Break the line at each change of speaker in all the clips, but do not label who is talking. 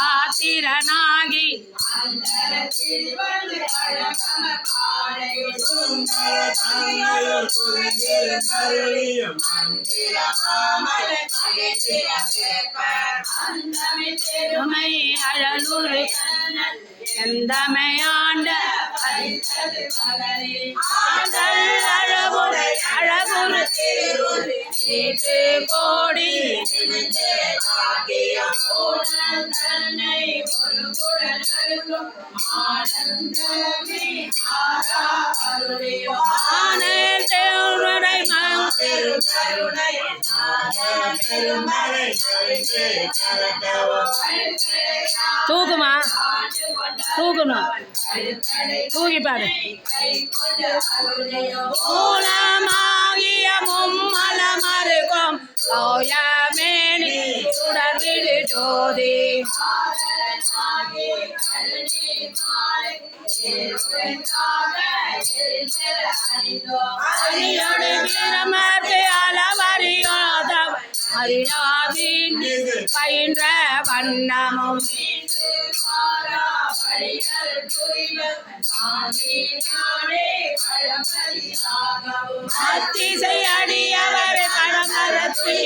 ஆத்திரனாகி அழலுரு எந்தமையாண்ட அழகுரு கோடி தூக்குமா தூக்கணும் தூக்கி பாரு மூலமாகிய மும்மலமருக்கும் ஓயமேனி சுடர் விடு ஜோதி அரியோடு வீரமர்க்கு அளவறியோதம் அறியாவின் பயின்ற வண்ணமும் அத்திசை அடியவர் கடமரத்தி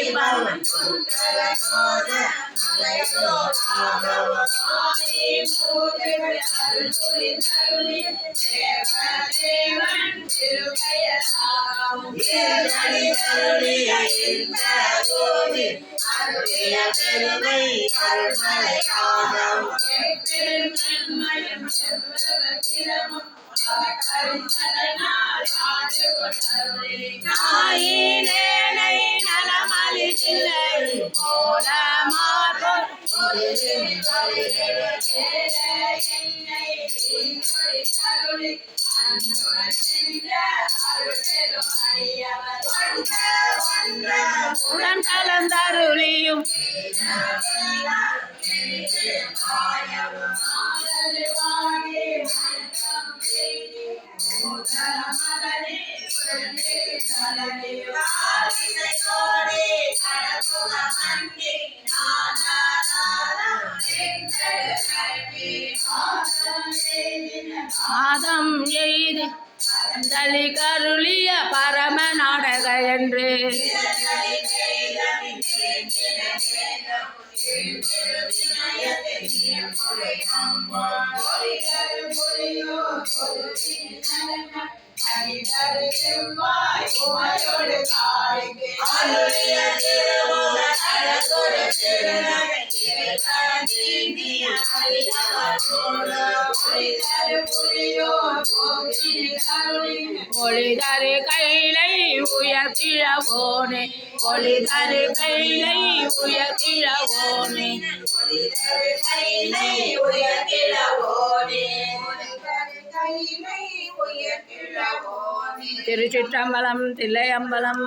உடன் கலந்தருளியும் ஆதம் எய்து தளி கருளிய பரம நாடக என்று ஒளிதரு கைலை உயர்த்திழவோனே ஒளிதரு கைலை உயர்த்திழவோனே திருச்சிற்றம்பலம் தில்லையம்பலம்